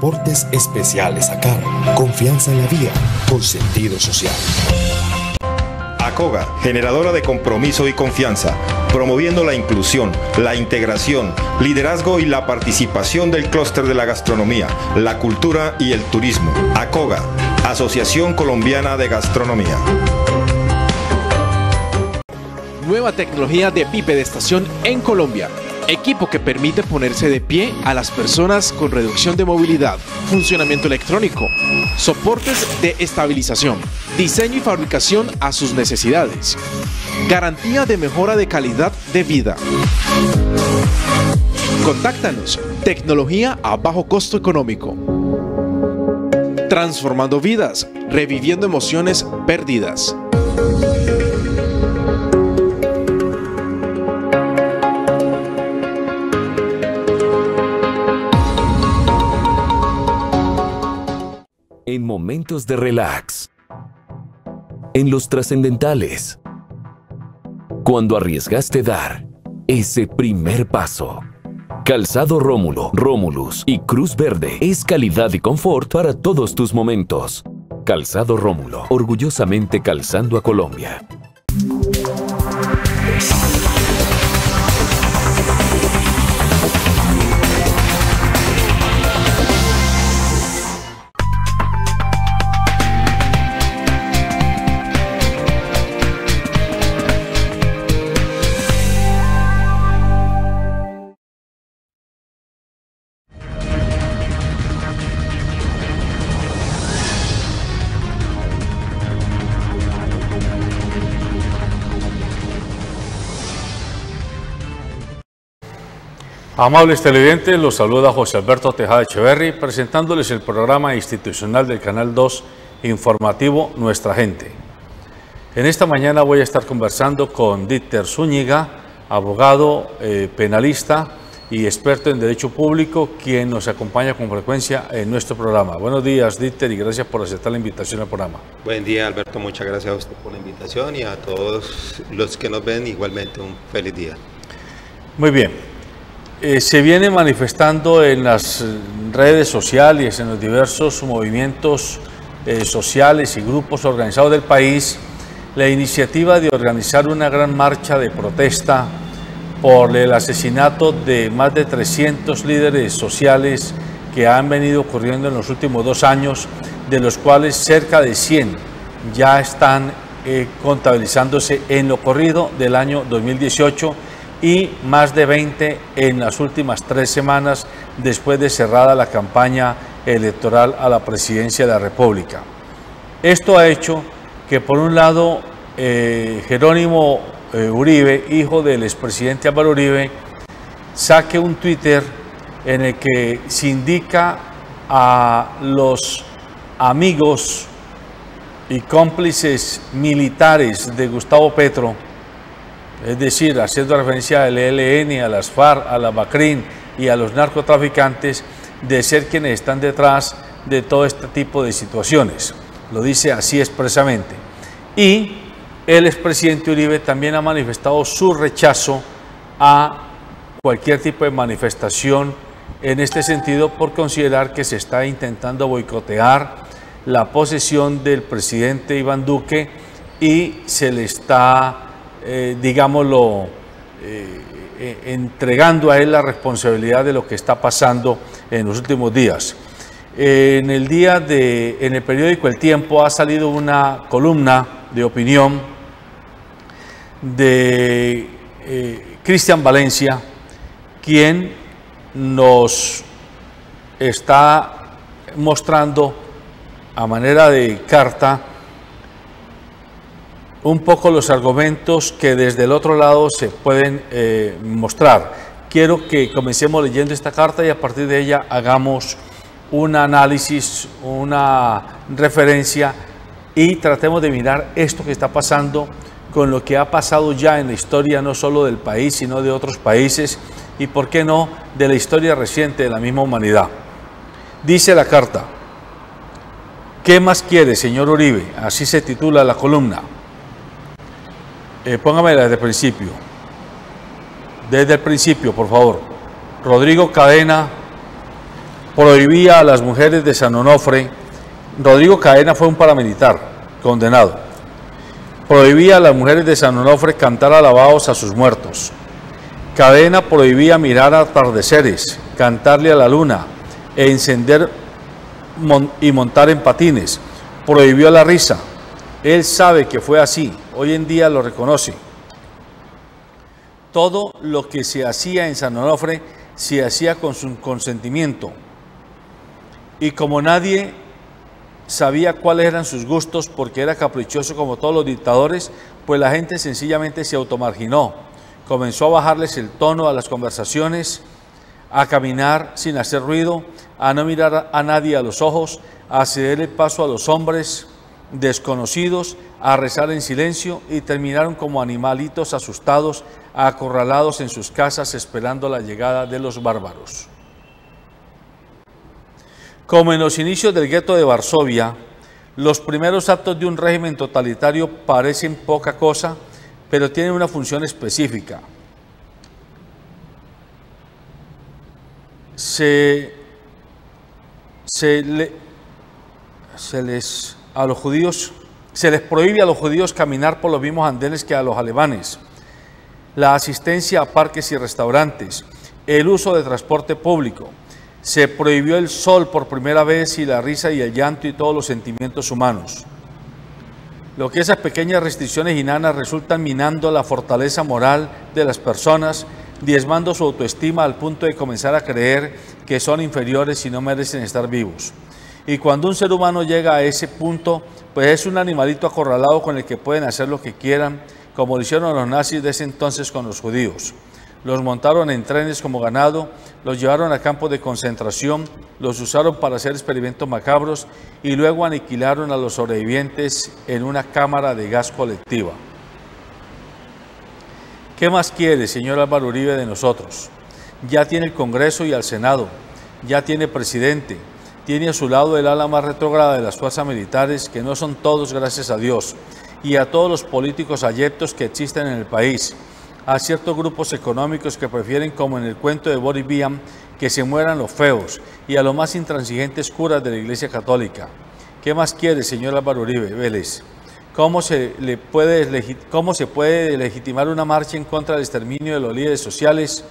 Transportes Especiales ACAR. Confianza en la vía con sentido social. ACOGA, generadora de compromiso y confianza, promoviendo la inclusión, la integración, liderazgo y la participación del clúster de la gastronomía, la cultura y el turismo. ACOGA, Asociación Colombiana de Gastronomía. Nueva tecnología de bipedestación en Colombia. Equipo que permite ponerse de pie a las personas con reducción de movilidad, funcionamiento electrónico, soportes de estabilización, diseño y fabricación a sus necesidades, garantía de mejora de calidad de vida. Contáctanos, tecnología a bajo costo económico. Transformando vidas, reviviendo emociones perdidas. En momentos de relax, en los trascendentales, cuando arriesgaste dar ese primer paso. Calzado Rómulo, Romulus y Cruz Verde es calidad y confort para todos tus momentos. Calzado Rómulo, orgullosamente calzando a Colombia. Amables televidentes, los saluda José Alberto Tejada Echeverry, presentándoles el programa institucional del Canal 2 informativo Nuestra Gente. En esta mañana voy a estar conversando con Dieter Zúñiga, abogado, penalista y experto en Derecho Público, quien nos acompaña con frecuencia en nuestro programa. Buenos días, Dieter, y gracias por aceptar la invitación al programa. Buen día, Alberto, muchas gracias a usted por la invitación y a todos los que nos ven igualmente un feliz día. Muy bien. Se viene manifestando en las redes sociales, en los diversos movimientos sociales y grupos organizados del país, la iniciativa de organizar una gran marcha de protesta por el asesinato de más de 300 líderes sociales que han venido ocurriendo en los últimos 2 años, de los cuales cerca de 100 ya están contabilizándose en lo corrido del año 2018 y más de 20 en las últimas 3 semanas después de cerrada la campaña electoral a la presidencia de la República. Esto ha hecho que, por un lado, Jerónimo Uribe, hijo del expresidente Álvaro Uribe, saque un Twitter en el que se indica a los amigos y cómplices militares de Gustavo Petro, es decir, haciendo referencia al ELN, a las FARC, a la BACRIN y a los narcotraficantes, de ser quienes están detrás de todo este tipo de situaciones. Lo dice así expresamente. Y el expresidente Uribe también ha manifestado su rechazo a cualquier tipo de manifestación en este sentido, por considerar que se está intentando boicotear la posesión del presidente Iván Duque y se le está digámoslo, entregando a él la responsabilidad de lo que está pasando en los últimos días. En el periódico El Tiempo ha salido una columna de opinión de Cristian Valencia, quien nos está mostrando a manera de carta un poco los argumentos que desde el otro lado se pueden mostrar. Quiero que comencemos leyendo esta carta y a partir de ella hagamos un análisis, una referencia y tratemos de mirar esto que está pasando con lo que ha pasado ya en la historia no solo del país, sino de otros países y, por qué no, de la historia reciente de la misma humanidad. Dice la carta: ¿qué más quiere, señor Uribe? Así se titula la columna. Póngamela desde el principio. Desde el principio, por favor. Rodrigo Cadena, prohibía a las mujeres de San Onofre. Rodrigo Cadena fue un paramilitar condenado. Prohibía a las mujeres de San Onofre cantar alabados a sus muertos. Cadena prohibía mirar atardeceres, cantarle a la luna e encender y montar en patines. Prohibió la risa. Él sabe que fue así, hoy en día lo reconoce. Todo lo que se hacía en San Onofre se hacía con su consentimiento. Y como nadie sabía cuáles eran sus gustos, porque era caprichoso como todos los dictadores, pues la gente sencillamente se automarginó. Comenzó a bajarles el tono a las conversaciones, a caminar sin hacer ruido, a no mirar a nadie a los ojos, a ceder el paso a los hombres desconocidos, a rezar en silencio, y terminaron como animalitos asustados, acorralados en sus casas esperando la llegada de los bárbaros. Como en los inicios del gueto de Varsovia, los primeros actos de un régimen totalitario parecen poca cosa, pero tienen una función específica. Se les prohíbe a los judíos caminar por los mismos andenes que a los alemanes, la asistencia a parques y restaurantes, el uso de transporte público. Se prohibió el sol por primera vez y la risa y el llanto y todos los sentimientos humanos. Lo que esas pequeñas restricciones innanas resultan minando la fortaleza moral de las personas, diezmando su autoestima al punto de comenzar a creer que son inferiores y no merecen estar vivos. Y cuando un ser humano llega a ese punto, pues es un animalito acorralado con el que pueden hacer lo que quieran, como lo hicieron los nazis de ese entonces con los judíos. Los montaron en trenes como ganado, los llevaron a campos de concentración, los usaron para hacer experimentos macabros y luego aniquilaron a los sobrevivientes en una cámara de gas colectiva. ¿Qué más quiere, señor Álvaro Uribe, de nosotros? Ya tiene el Congreso y al Senado, ya tiene presidente, tiene a su lado el ala más retrógrada de las fuerzas militares, que no son todos, gracias a Dios, y a todos los políticos abyectos que existen en el país, a ciertos grupos económicos que prefieren, como en el cuento de Boris Vian, que se mueran los feos, y a los más intransigentes curas de la Iglesia Católica. ¿Qué más quiere, señor Álvaro Uribe Vélez? ¿Cómo se puede legitimar una marcha en contra del exterminio de los líderes sociales?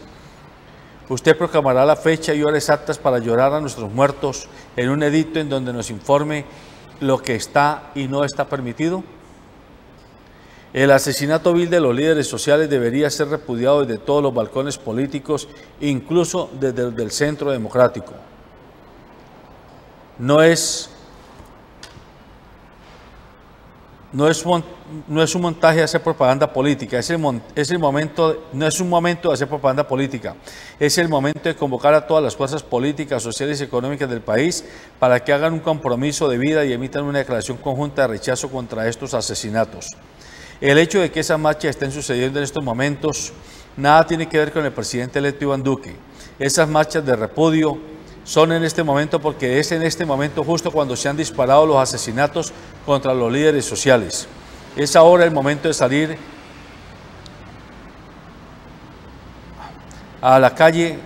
Usted proclamará la fecha y horas exactas para llorar a nuestros muertos en un edicto en donde nos informe lo que está y no está permitido. El asesinato vil de los líderes sociales debería ser repudiado desde todos los balcones políticos, incluso desde el centro democrático. No es un montaje de hacer propaganda política, no es un momento de hacer propaganda política, es el momento de convocar a todas las fuerzas políticas, sociales y económicas del país para que hagan un compromiso de vida y emitan una declaración conjunta de rechazo contra estos asesinatos. El hecho de que esas marchas estén sucediendo en estos momentos nada tiene que ver con el presidente electo Iván Duque. Esas marchas de repudio son en este momento porque es en este momento justo cuando se han disparado los asesinatos contra los líderes sociales. Es ahora el momento de salir a la calle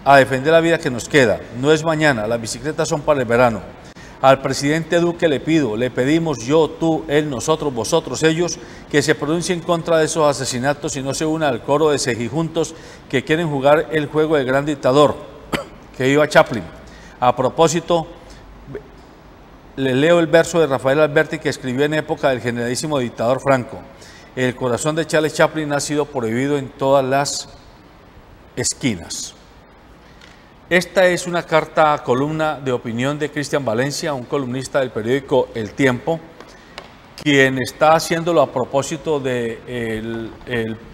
a defender la vida que nos queda. No es mañana, las bicicletas son para el verano. Al presidente Duque le pedimos yo, tú, él, nosotros, vosotros, ellos, que se pronuncie en contra de esos asesinatos y no se una al coro de cejijuntos que quieren jugar el juego del gran dictador, que viva Chaplin. A propósito, le leo el verso de Rafael Alberti que escribió en época del generalísimo dictador Franco. El corazón de Charles Chaplin ha sido prohibido en todas las esquinas. Esta es una columna de opinión de Cristian Valencia, un columnista del periódico El Tiempo, quien está haciéndolo a propósito del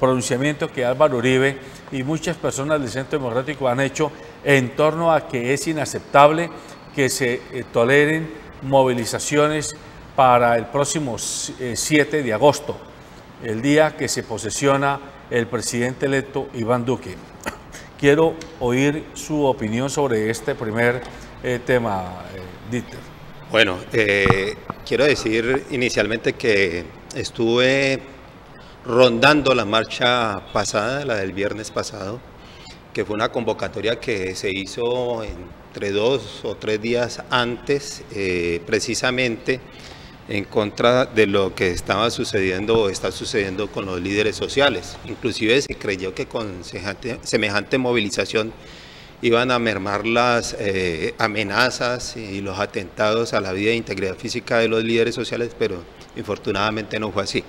pronunciamiento que Álvaro Uribe y muchas personas del Centro Democrático han hecho en torno a que es inaceptable que se toleren movilizaciones para el próximo 7 de agosto, el día que se posesiona el presidente electo Iván Duque. Quiero oír su opinión sobre este primer tema, Dieter. Bueno, quiero decir inicialmente que estuve rondando la marcha pasada, la del viernes pasado, que fue una convocatoria que se hizo en entre 2 o 3 días antes, precisamente en contra de lo que estaba sucediendo o está sucediendo con los líderes sociales. Inclusive se creyó que con semejante movilización iban a mermar las amenazas y los atentados a la vida e integridad física de los líderes sociales, pero infortunadamente no fue así.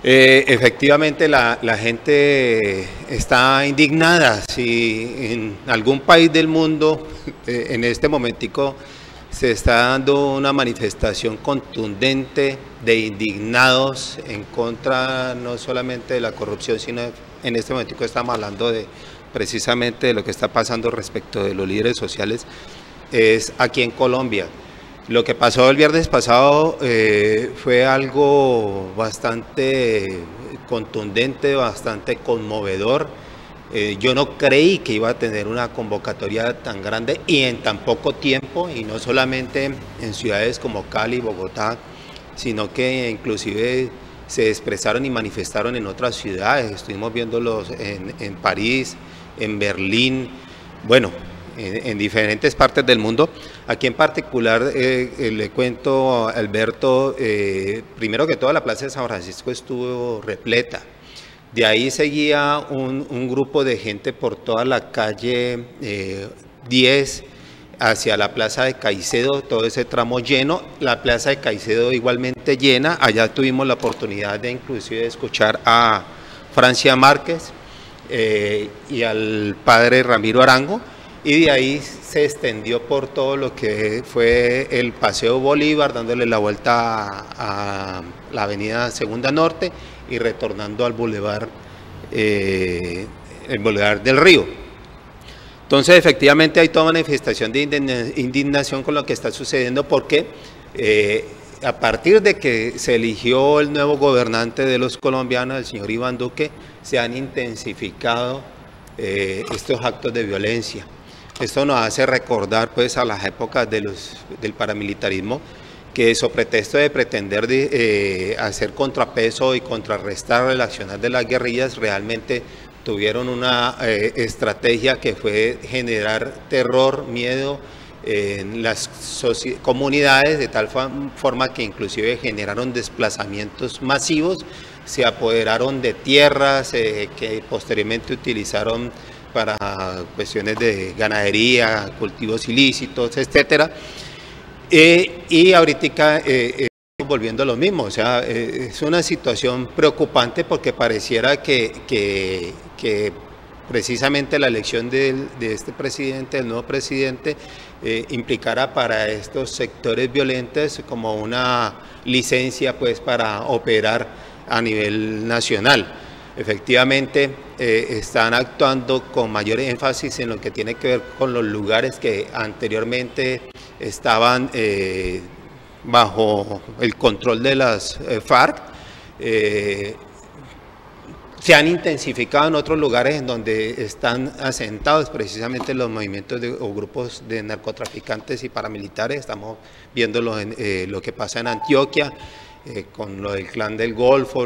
Efectivamente la gente está indignada. Si en algún país del mundo en este momentico se está dando una manifestación contundente de indignados en contra no solamente de la corrupción, sino en este momentico estamos hablando de precisamente de lo que está pasando respecto de los líderes sociales, es aquí en Colombia. Lo que pasó el viernes pasado fue algo bastante contundente, bastante conmovedor. Yo no creí que iba a tener una convocatoria tan grande y en tan poco tiempo, y no solamente en ciudades como Cali, Bogotá, sino que inclusive se expresaron y manifestaron en otras ciudades. Estuvimos viéndolos en París, en Berlín, bueno, en diferentes partes del mundo. Aquí en particular le cuento a Alberto, primero que todo la Plaza de San Francisco estuvo repleta. De ahí seguía un grupo de gente por toda la calle 10 hacia la Plaza de Caicedo, todo ese tramo lleno, la Plaza de Caicedo igualmente llena. Allá tuvimos la oportunidad de inclusive escuchar a Francia Márquez y al padre Ramiro Arango, y de ahí se extendió por todo lo que fue el Paseo Bolívar, dándole la vuelta a la avenida Segunda Norte y retornando al Boulevard, el Boulevard del Río. Entonces, efectivamente, hay toda manifestación de indignación con lo que está sucediendo, porque a partir de que se eligió el nuevo gobernante de los colombianos, el señor Iván Duque, se han intensificado estos actos de violencia. Esto nos hace recordar pues a las épocas del paramilitarismo, que sobre pretexto de pretender hacer contrapeso y contrarrestar el accionar de las guerrillas, realmente tuvieron una estrategia que fue generar terror, miedo en las comunidades, de tal forma que inclusive generaron desplazamientos masivos, se apoderaron de tierras que posteriormente utilizaron para cuestiones de ganadería, cultivos ilícitos, etcétera. Y ahorita volviendo a lo mismo, o sea, es una situación preocupante, porque pareciera que precisamente la elección de este presidente, el nuevo presidente, implicara para estos sectores violentos como una licencia pues para operar a nivel nacional. Efectivamente, están actuando con mayor énfasis en lo que tiene que ver con los lugares que anteriormente estaban bajo el control de las FARC. Se han intensificado en otros lugares en donde están asentados precisamente los movimientos o grupos de narcotraficantes y paramilitares. Estamos viendo lo que pasa en Antioquia, con lo del Clan del Golfo,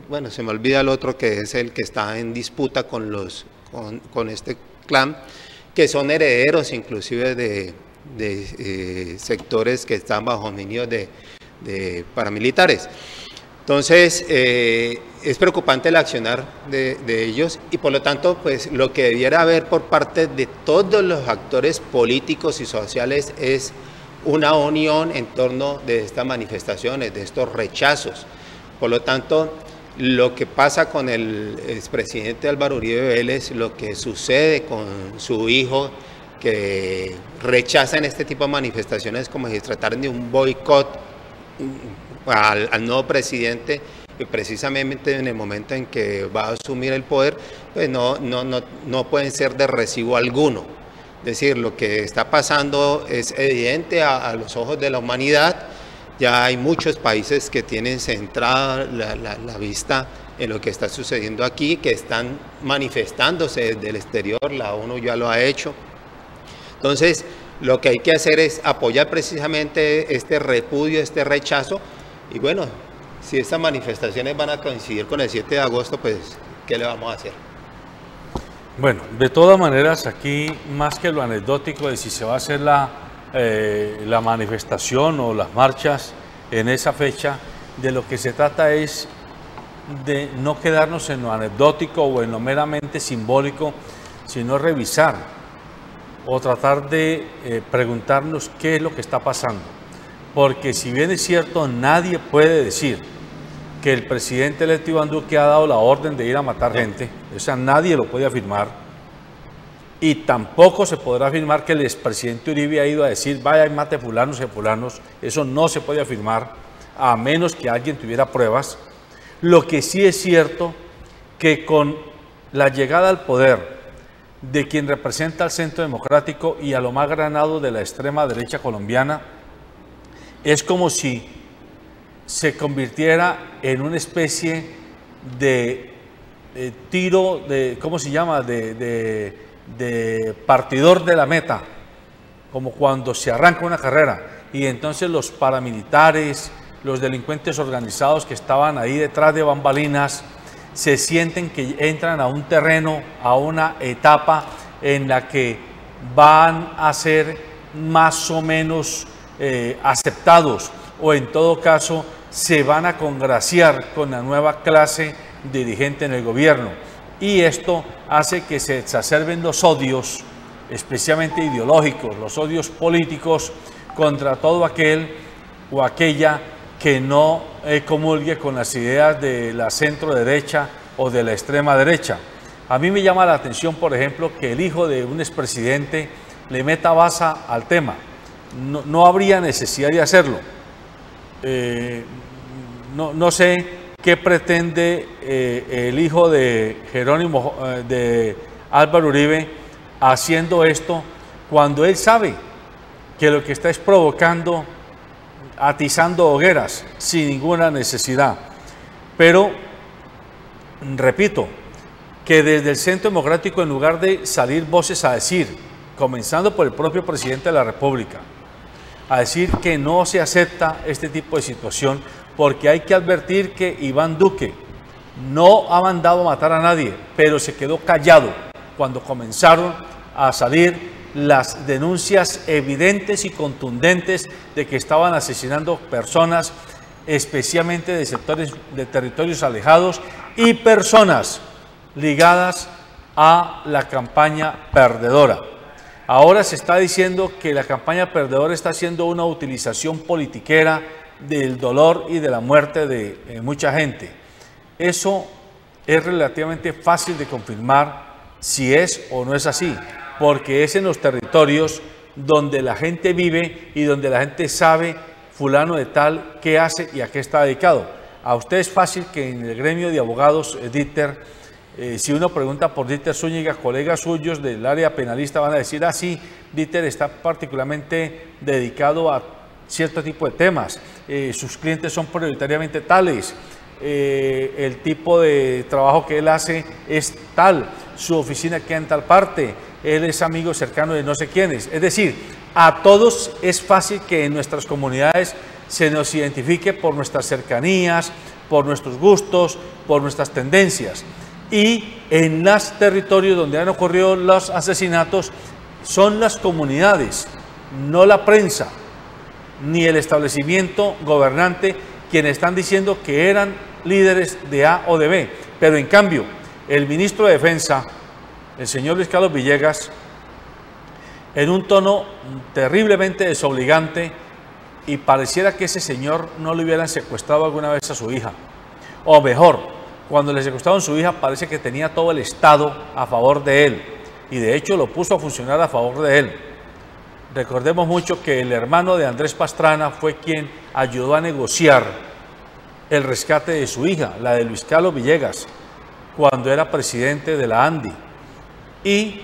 bueno, se me olvida el otro, que es el que está en disputa con este clan, que son herederos inclusive de sectores que están bajo dominio de paramilitares. Entonces, es preocupante el accionar de ellos, y por lo tanto, pues lo que debiera haber por parte de todos los actores políticos y sociales es una unión en torno de estas manifestaciones, de estos rechazos. Por lo tanto, lo que pasa con el expresidente Álvaro Uribe Vélez, lo que sucede con su hijo, que rechazan este tipo de manifestaciones como si se trataran de un boicot al nuevo presidente, y precisamente en el momento en que va a asumir el poder, pues no pueden ser de recibo alguno. Es decir, lo que está pasando es evidente a los ojos de la humanidad. Ya hay muchos países que tienen centrada la vista en lo que está sucediendo aquí, que están manifestándose desde el exterior, la ONU ya lo ha hecho. Entonces, lo que hay que hacer es apoyar precisamente este repudio, este rechazo, y bueno, si estas manifestaciones van a coincidir con el 7 de agosto, pues, ¿qué le vamos a hacer? Bueno, de todas maneras, aquí más que lo anecdótico de si se va a hacer la manifestación o las marchas en esa fecha, de lo que se trata es de no quedarnos en lo anecdótico o en lo meramente simbólico, sino revisar o tratar de preguntarnos qué es lo que está pasando. Porque si bien es cierto, nadie puede decir que el presidente electo Iván Duque ha dado la orden de ir a matar gente, o sea, nadie lo puede afirmar, y tampoco se podrá afirmar que el expresidente Uribe ha ido a decir, vaya y mate fulanos y fulanos, eso no se puede afirmar, a menos que alguien tuviera pruebas. Lo que sí es cierto, que con la llegada al poder de quien representa al Centro Democrático y a lo más granado de la extrema derecha colombiana, es como si se convirtiera en una especie de tiro, ¿cómo se llama?, de partidor de la meta, como cuando se arranca una carrera, y entonces los paramilitares, los delincuentes organizados que estaban ahí detrás de bambalinas, se sienten que entran a un terreno, a una etapa en la que van a ser más o menos aceptados, o en todo caso se van a congraciar con la nueva clase dirigente en el gobierno. Y esto hace que se exacerben los odios, especialmente ideológicos, los odios políticos contra todo aquel o aquella que no comulgue con las ideas de la centro derecha o de la extrema derecha. A mí me llama la atención, por ejemplo, que el hijo de un expresidente le meta baza al tema. No habría necesidad de hacerlo. No sé qué pretende el hijo de Jerónimo, de Álvaro Uribe, haciendo esto, cuando él sabe que lo que está es provocando, atizando hogueras sin ninguna necesidad. Pero, repito, que desde el Centro Democrático, en lugar de salir voces a decir, comenzando por el propio presidente de la República, a decir que no se acepta este tipo de situación, porque hay que advertir que Iván Duque no ha mandado a matar a nadie, pero se quedó callado cuando comenzaron a salir las denuncias evidentes y contundentes de que estaban asesinando personas, especialmente de sectores de territorios alejados y personas ligadas a la campaña perdedora. Ahora se está diciendo que la campaña perdedora está haciendo una utilización politiquera del dolor y de la muerte de mucha gente. Eso es relativamente fácil de confirmar si es o no es así, porque es en los territorios donde la gente vive y donde la gente sabe fulano de tal qué hace y a qué está dedicado. A usted es fácil que en el gremio de abogados, Dieter, si uno pregunta por Dieter Zúñiga, colegas suyos del área penalista van a decir, ah, sí, Dieter está particularmente dedicado a cierto tipo de temas, sus clientes son prioritariamente tales, el tipo de trabajo que él hace es tal, su oficina queda en tal parte, él es amigo cercano de no sé quiénes. Es decir, a todos es fácil que en nuestras comunidades se nos identifique por nuestras cercanías, por nuestros gustos, por nuestras tendencias. Y en los territorios donde han ocurrido los asesinatos son las comunidades, no la prensa, ni el establecimiento gobernante, quienes están diciendo que eran líderes de A o de B. Pero en cambio, el ministro de Defensa, el señor Luis Carlos Villegas, en un tono terriblemente desobligante, y pareciera que ese señor no le hubieran secuestrado alguna vez a su hija. O mejor, cuando le secuestraron a su hija, parece que tenía todo el Estado a favor de él, y de hecho lo puso a funcionar a favor de él. Recordemos mucho que el hermano de Andrés Pastrana fue quien ayudó a negociar el rescate de su hija, la de Luis Carlos Villegas, cuando era presidente de la ANDI. Y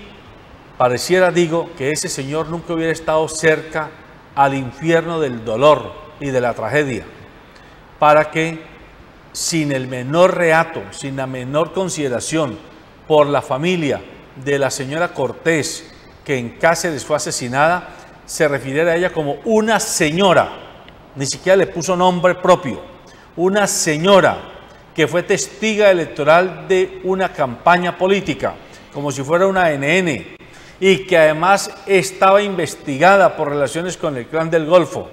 pareciera, digo, que ese señor nunca hubiera estado cerca al infierno del dolor y de la tragedia, para que sin el menor reato, sin la menor consideración por la familia de la señora Cortés, que en Cáceres fue asesinada, se refiriera a ella como una señora, ni siquiera le puso nombre propio, una señora que fue testiga electoral de una campaña política, como si fuera una NN, y que además estaba investigada por relaciones con el Clan del Golfo.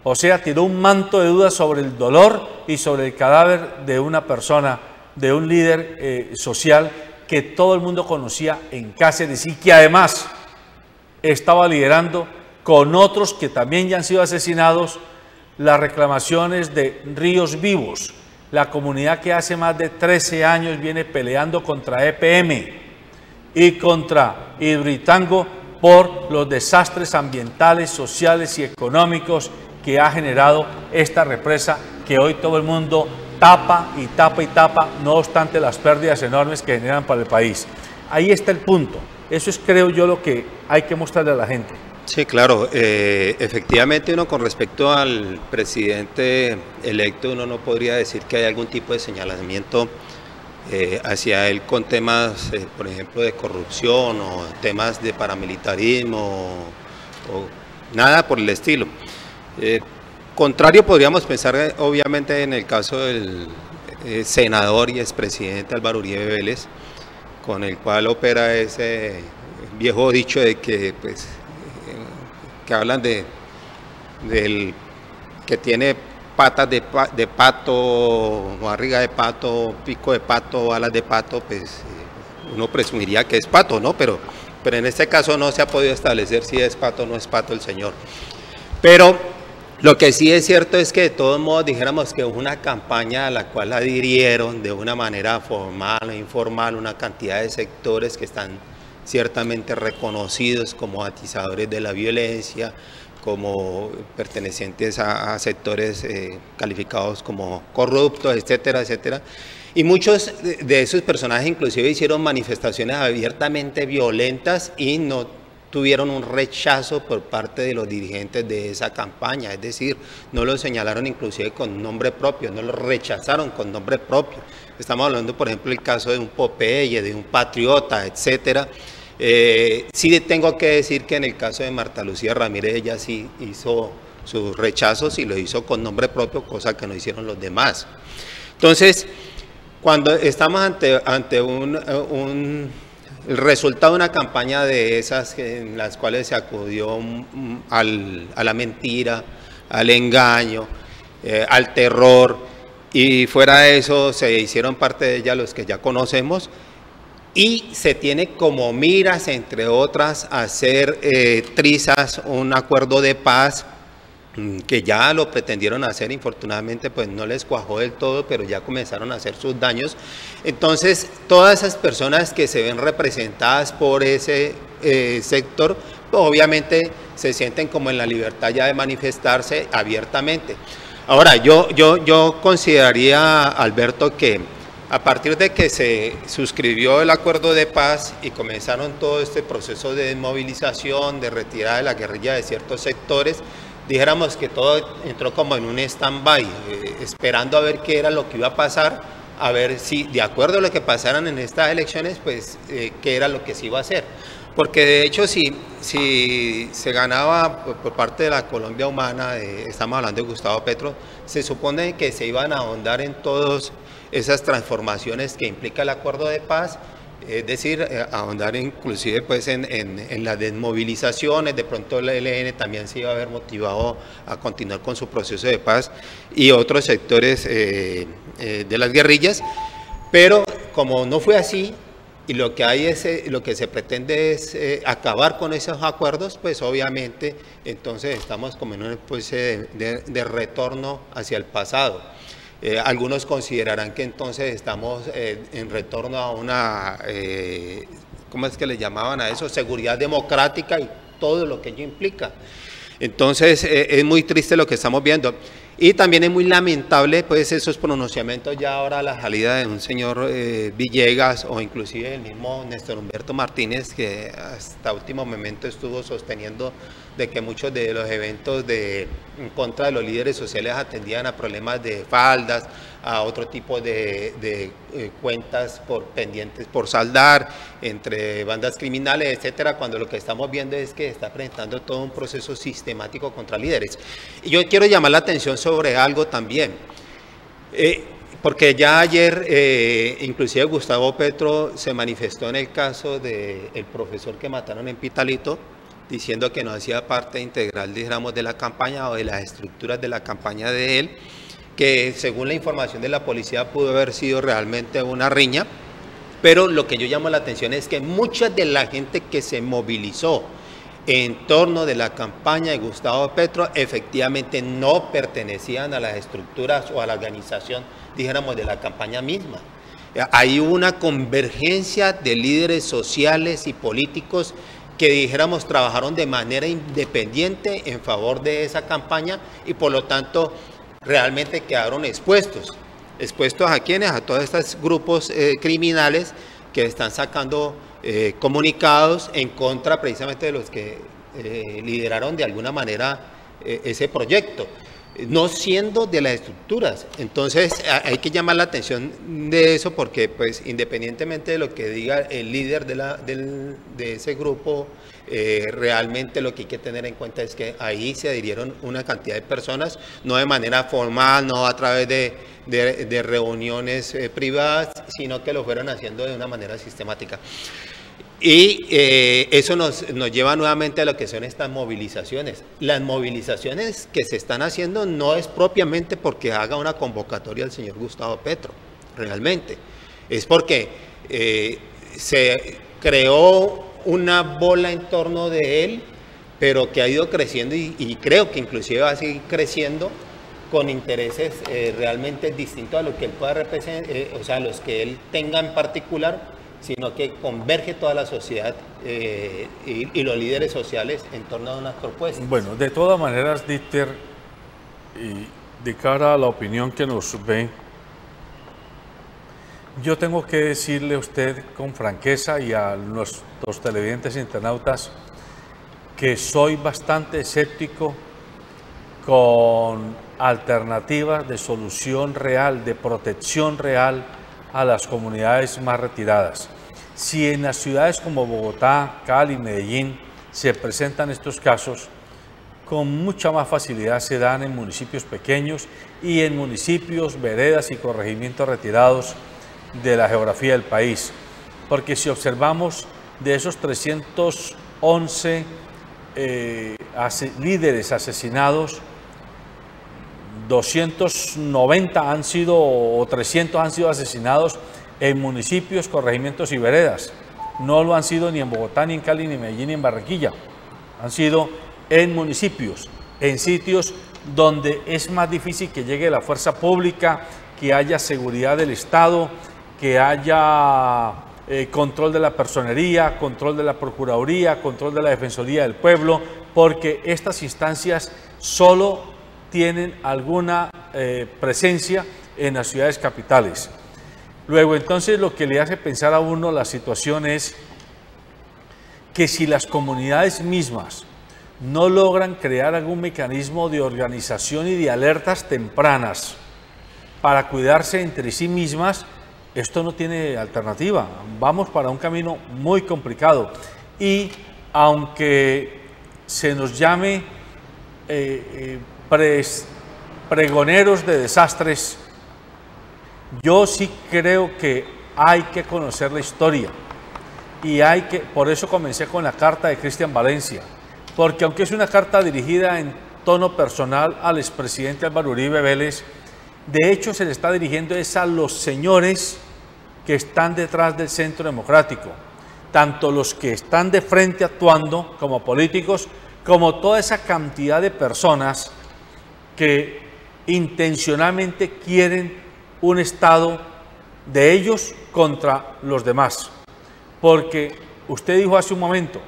O sea, tiró un manto de dudas sobre el dolor y sobre el cadáver de una persona, de un líder social que todo el mundo conocía en Cáceres y que además estaba liderando con otros que también ya han sido asesinados las reclamaciones de Ríos Vivos, la comunidad que hace más de 13 años viene peleando contra EPM y contra Hidroituango por los desastres ambientales, sociales y económicos que ha generado esta represa que hoy todo el mundo tapa y tapa y tapa, no obstante las pérdidas enormes que generan para el país. Ahí está el punto. Eso es, creo yo, lo que hay que mostrarle a la gente. Sí, claro. Efectivamente, uno con respecto al presidente electo, uno no podría decir que hay algún tipo de señalamiento hacia él con temas, por ejemplo, de corrupción o temas de paramilitarismo o nada por el estilo. Contrario, podríamos pensar obviamente en el caso del senador y expresidente Álvaro Uribe Vélez, con el cual opera ese viejo dicho de que, pues, que hablan del que tiene patas de pato, barriga de pato, pico de pato, alas de pato, pues uno presumiría que es pato, ¿no? Pero en este caso no se ha podido establecer si es pato o no es pato el señor. Pero lo que sí es cierto es que de todos modos dijéramos que una campaña a la cual adhirieron de una manera formal o informal una cantidad de sectores que están ciertamente reconocidos como atizadores de la violencia, como pertenecientes a sectores calificados como corruptos, etcétera, etcétera. Y muchos de esos personajes inclusive hicieron manifestaciones abiertamente violentas y no tuvieron un rechazo por parte de los dirigentes de esa campaña, es decir, no lo señalaron inclusive con nombre propio, no lo rechazaron con nombre propio. Estamos hablando, por ejemplo, del caso de un Popeye, de un Patriota, etcétera. Sí tengo que decir que en el caso de Marta Lucía Ramírez, ella sí hizo sus rechazos y lo hizo con nombre propio, cosa que no hicieron los demás. Entonces, cuando estamos ante el resultado de una campaña de esas en las cuales se acudió a la mentira, al engaño, al terror, y fuera de eso se hicieron parte de ella los que ya conocemos, y se tiene como miras, entre otras, hacer trizas un acuerdo de paz, que ya lo pretendieron hacer, infortunadamente pues no les cuajó del todo, pero ya comenzaron a hacer sus daños. Entonces todas esas personas que se ven representadas por ese sector, pues, obviamente se sienten como en la libertad ya de manifestarse abiertamente. Ahora, yo consideraría, Alberto, que a partir de que se suscribió el acuerdo de paz y comenzaron todo este proceso de desmovilización, de retirada de la guerrilla de ciertos sectores, dijéramos que todo entró como en un stand-by, esperando a ver qué era lo que iba a pasar, a ver si de acuerdo a lo que pasaran en estas elecciones, pues qué era lo que se iba a hacer. Porque de hecho si se ganaba por parte de la Colombia Humana, estamos hablando de Gustavo Petro, se supone que se iban a ahondar en todas esas transformaciones que implica el acuerdo de paz, es decir, ahondar inclusive pues en las desmovilizaciones. De pronto el ELN también se iba a ver motivado a continuar con su proceso de paz y otros sectores de las guerrillas, pero como no fue así y lo que hay es, lo que se pretende es acabar con esos acuerdos, pues obviamente entonces estamos como en una especie de retorno hacia el pasado. Algunos considerarán que entonces estamos en retorno a una, ¿cómo es que le llamaban a eso? Seguridad democrática y todo lo que ello implica. Entonces es muy triste lo que estamos viendo. Y también es muy lamentable pues esos pronunciamientos ya ahora a la salida de un señor Villegas o inclusive el mismo Néstor Humberto Martínez, que hasta último momento estuvo sosteniendo de que muchos de los eventos en contra de los líderes sociales atendían a problemas de faldas, a otro tipo de cuentas pendientes por saldar entre bandas criminales, etcétera, cuando lo que estamos viendo es que está presentando todo un proceso sistemático contra líderes. Y yo quiero llamar la atención sobre algo también. Porque ya ayer, inclusive Gustavo Petro se manifestó en el caso del profesor que mataron en Pitalito, diciendo que no hacía parte integral, dijéramos, de la campaña o de las estructuras de la campaña de él, que según la información de la policía pudo haber sido realmente una riña, pero lo que yo llamo la atención es que mucha de la gente que se movilizó en torno de la campaña de Gustavo Petro efectivamente no pertenecían a las estructuras o a la organización, dijéramos, de la campaña misma. Hay una convergencia de líderes sociales y políticos que, dijéramos, trabajaron de manera independiente en favor de esa campaña y por lo tanto realmente quedaron expuestos. ¿Expuestos a quiénes? A todos estos grupos criminales que están sacando comunicados en contra precisamente de los que lideraron de alguna manera ese proyecto, no siendo de las estructuras. Entonces hay que llamar la atención de eso porque, pues, independientemente de lo que diga el líder de ese grupo, realmente lo que hay que tener en cuenta es que ahí se adhirieron una cantidad de personas, no de manera formal, no a través de reuniones privadas, sino que lo fueron haciendo de una manera sistemática. Y eso nos lleva nuevamente a lo que son estas movilizaciones. Las movilizaciones que se están haciendo no es propiamente porque haga una convocatoria al señor Gustavo Petro, realmente. Es porque se creó una bola en torno de él, pero que ha ido creciendo y creo que inclusive va a seguir creciendo con intereses realmente distintos a lo que él pueda representar, o sea, los que él tenga en particular, sino que converge toda la sociedad y los líderes sociales en torno a unas propuestas. Bueno, de todas maneras, Dieter, y de cara a la opinión que nos ve, yo tengo que decirle a usted con franqueza y a nuestros televidentes e internautas que soy bastante escéptico con alternativas de solución real, de protección real a las comunidades más retiradas. Si en las ciudades como Bogotá, Cali, Medellín se presentan estos casos, con mucha más facilidad se dan en municipios pequeños y en municipios, veredas y corregimientos retirados de la geografía del país. Porque si observamos, de esos 311 líderes asesinados, 290 han sido, o 300 han sido asesinados en municipios, corregimientos y veredas. No lo han sido ni en Bogotá, ni en Cali, ni en Medellín, ni en Barranquilla. Han sido en municipios, en sitios donde es más difícil que llegue la fuerza pública, que haya seguridad del Estado, que haya control de la personería, control de la Procuraduría, control de la Defensoría del Pueblo, porque estas instancias solo tienen alguna presencia en las ciudades capitales. Luego, entonces, lo que le hace pensar a uno la situación es que si las comunidades mismas no logran crear algún mecanismo de organización y de alertas tempranas para cuidarse entre sí mismas, esto no tiene alternativa. Vamos para un camino muy complicado. Y aunque se nos llame pregoneros de desastres, yo sí creo que hay que conocer la historia y por eso comencé con la carta de Cristian Valencia, porque aunque es una carta dirigida en tono personal al expresidente Álvaro Uribe Vélez, de hecho se le está dirigiendo a los señores que están detrás del Centro Democrático, tanto los que están de frente actuando como políticos, como toda esa cantidad de personas que intencionalmente quieren un Estado de ellos contra los demás. Porque usted dijo hace un momento,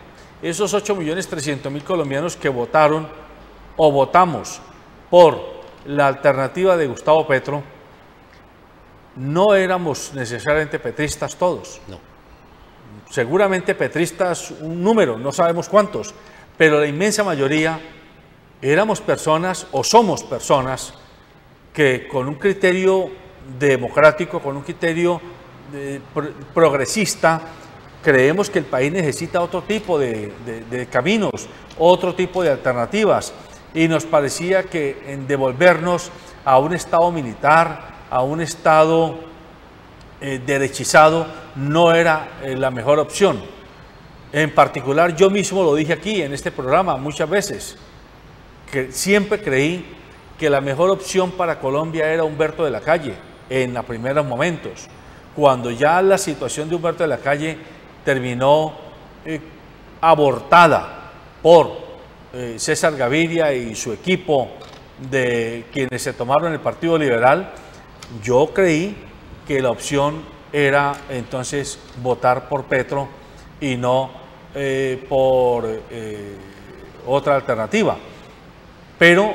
esos 8.300.000 colombianos que votaron o votamos por la alternativa de Gustavo Petro, no éramos necesariamente petristas todos. No. Seguramente petristas un número, no sabemos cuántos, pero la inmensa mayoría éramos personas o somos personas que con un criterio democrático, con un criterio progresista, creemos que el país necesita otro tipo de caminos, otro tipo de alternativas, y nos parecía que en devolvernos a un Estado militar, a un Estado derechizado no era la mejor opción. En particular, yo mismo lo dije aquí en este programa muchas veces, que siempre creí que la mejor opción para Colombia era Humberto de la Calle en los primeros momentos. Cuando ya la situación de Humberto de la Calle terminó abortada por César Gaviria y su equipo de quienes se tomaron el Partido Liberal, yo creí que la opción era entonces votar por Petro y no por otra alternativa. Pero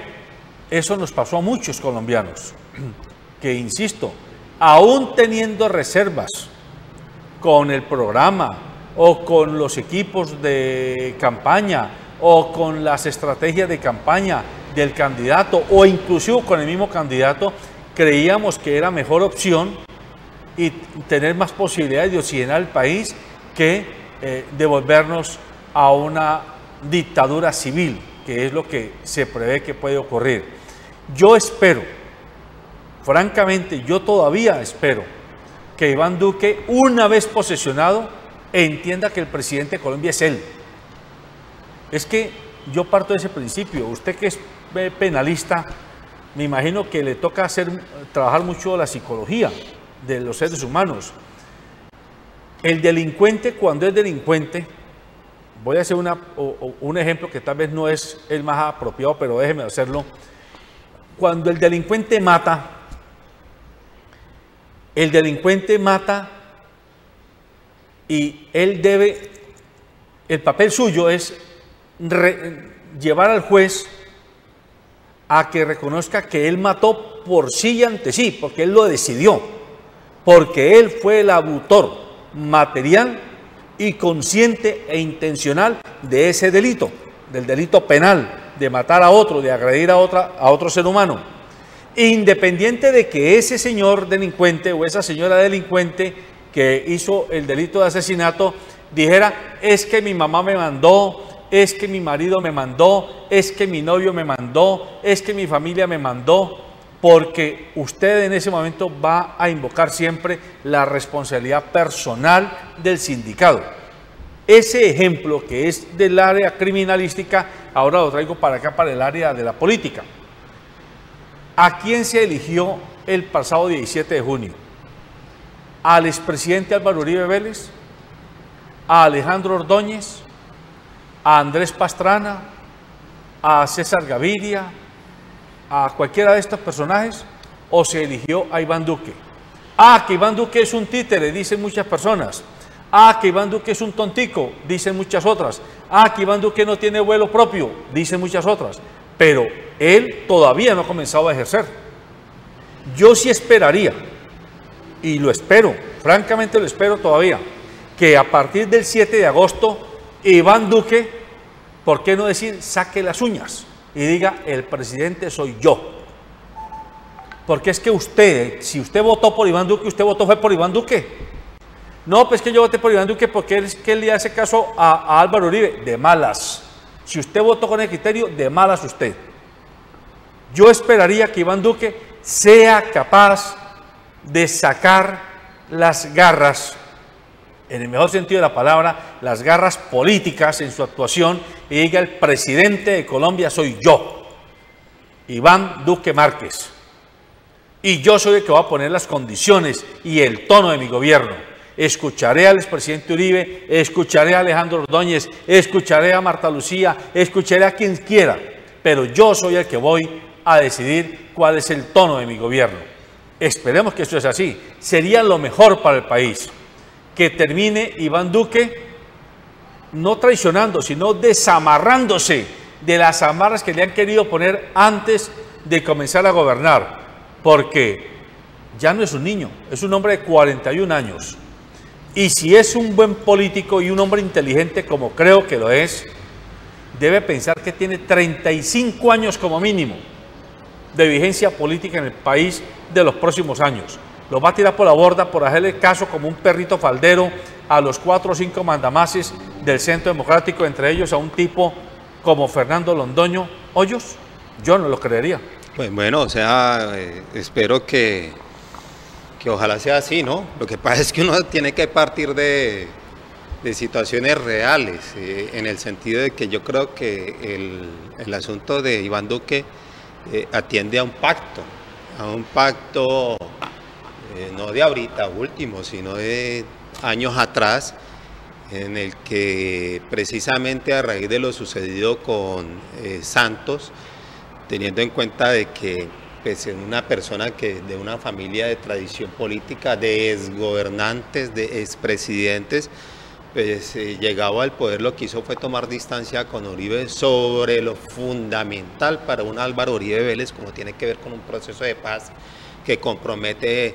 eso nos pasó a muchos colombianos, que insisto, aún teniendo reservas con el programa o con los equipos de campaña o con las estrategias de campaña del candidato o inclusive con el mismo candidato, creíamos que era mejor opción y tener más posibilidades de oxigenar el país que devolvernos a una dictadura civil, que es lo que se prevé que puede ocurrir. Yo espero, francamente, yo todavía espero que Iván Duque, una vez posesionado, entienda que el presidente de Colombia es él. Es que yo parto de ese principio. Usted que es penalista, me imagino que le toca trabajar mucho la psicología de los seres humanos. El delincuente, cuando es delincuente, voy a hacer un ejemplo que tal vez no es el más apropiado, pero déjeme hacerlo. Cuando el delincuente mata y él debe, el papel suyo es llevar al juez a que reconozca que él mató por sí y ante sí, porque él lo decidió, porque él fue el autor material y consciente e intencional de ese delito, del delito penal, de matar a otro, de agredir a otro ser humano. Independiente de que ese señor delincuente o esa señora delincuente que hizo el delito de asesinato dijera, es que mi mamá me mandó, es que mi marido me mandó, es que mi novio me mandó, es que mi familia me mandó, porque usted en ese momento va a invocar siempre la responsabilidad personal del sindicado. Ese ejemplo que es del área criminalística, ahora lo traigo para acá, para el área de la política. ¿A quién se eligió el pasado 17 de junio? ¿Al expresidente Álvaro Uribe Vélez? ¿A Alejandro Ordóñez? ¿A Andrés Pastrana? ¿A César Gaviria? ¿A cualquiera de estos personajes? ¿O se eligió a Iván Duque? Ah, que Iván Duque es un títere, dicen muchas personas. Ah, que Iván Duque es un tontico, dicen muchas otras. Ah, que Iván Duque no tiene vuelo propio, dicen muchas otras. Pero él todavía no ha comenzado a ejercer. Yo sí esperaría, y lo espero, francamente lo espero todavía, que a partir del 7 de agosto, Iván Duque, ¿por qué no decir, saque las uñas y diga, el presidente soy yo? Porque es que usted, si usted votó por Iván Duque, usted votó fue por Iván Duque. No, pues que yo voté por Iván Duque porque él le hace caso a Álvaro Uribe, de malas. Si usted votó con el criterio, de malas usted. Yo esperaría que Iván Duque sea capaz de sacar las garras, en el mejor sentido de la palabra, las garras políticas en su actuación y diga, el presidente de Colombia soy yo, Iván Duque Márquez. Y yo soy el que va a poner las condiciones y el tono de mi gobierno. Escucharé al expresidente Uribe, escucharé a Alejandro Ordóñez, escucharé a Marta Lucía, escucharé a quien quiera, pero yo soy el que voy a decidir cuál es el tono de mi gobierno. Esperemos que eso sea así. Sería lo mejor para el país, que termine Iván Duque no traicionando, sino desamarrándose de las amarras que le han querido poner antes de comenzar a gobernar, porque ya no es un niño, es un hombre de 41 años. Y si es un buen político y un hombre inteligente, como creo que lo es, debe pensar que tiene 35 años como mínimo de vigencia política en el país de los próximos años. Lo va a tirar por la borda por hacerle caso como un perrito faldero a los 4 o 5 mandamases del Centro Democrático, entre ellos a un tipo como Fernando Londoño Hoyos. Yo no lo creería. Pues bueno, o sea, espero que que ojalá sea así, ¿no? Lo que pasa es que uno tiene que partir de situaciones reales, en el sentido de que yo creo que el asunto de Iván Duque atiende a un pacto no de ahorita último, sino de años atrás, en el que precisamente a raíz de lo sucedido con Santos, teniendo en cuenta de que pues, una persona que de una familia de tradición política, de exgobernantes, de expresidentes, pues llegado al poder, lo que hizo fue tomar distancia con Uribe sobre lo fundamental para un Álvaro Uribe Vélez, como tiene que ver con un proceso de paz que compromete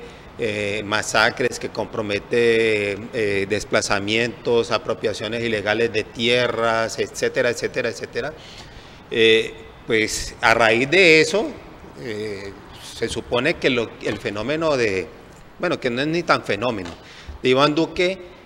masacres, que compromete desplazamientos, apropiaciones ilegales de tierras, etcétera, etcétera, etcétera. Pues a raíz de eso, se supone que el fenómeno bueno, que no es ni tan fenómeno, de Iván Duque,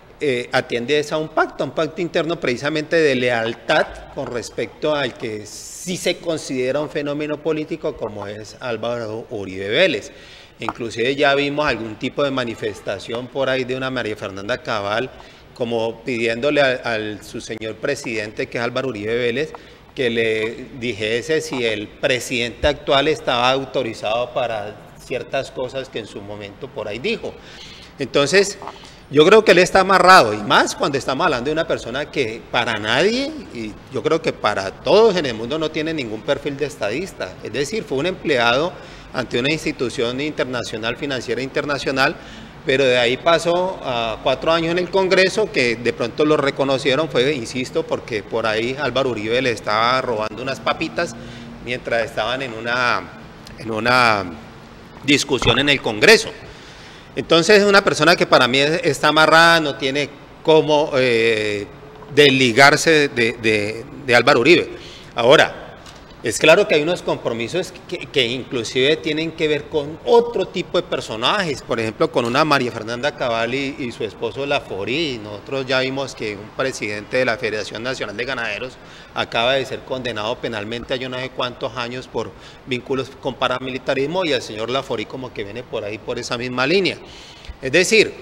atiende a un pacto interno precisamente de lealtad con respecto al que sí se considera un fenómeno político como es Álvaro Uribe Vélez. Inclusive ya vimos algún tipo de manifestación por ahí de una María Fernanda Cabal como pidiéndole a su señor presidente, que es Álvaro Uribe Vélez, que le dijese si el presidente actual estaba autorizado para ciertas cosas que en su momento por ahí dijo. Entonces, yo creo que él está amarrado, y más cuando estamos hablando de una persona que para nadie, y yo creo que para todos en el mundo, no tiene ningún perfil de estadista. Es decir, fue un empleado ante una institución internacional, financiera internacional, pero de ahí pasó a 4 años en el Congreso, que de pronto lo reconocieron, fue, insisto, porque por ahí Álvaro Uribe le estaba robando unas papitas mientras estaban en una discusión en el Congreso. Entonces es una persona que para mí está amarrada, no tiene cómo desligarse de Álvaro Uribe. Ahora, es claro que hay unos compromisos que inclusive tienen que ver con otro tipo de personajes, por ejemplo con una María Fernanda Cabal y su esposo Laforí. Nosotros ya vimos que un presidente de la Federación Nacional de Ganaderos acaba de ser condenado penalmente a yo no sé cuántos años por vínculos con paramilitarismo, y el señor Laforí como que viene por ahí por esa misma línea. Es decir,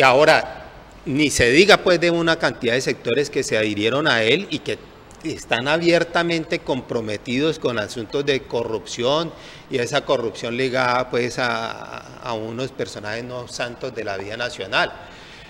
ahora ni se diga pues de una cantidad de sectores que se adhirieron a él y que están abiertamente comprometidos con asuntos de corrupción, y esa corrupción ligada pues a unos personajes no santos de la vida nacional.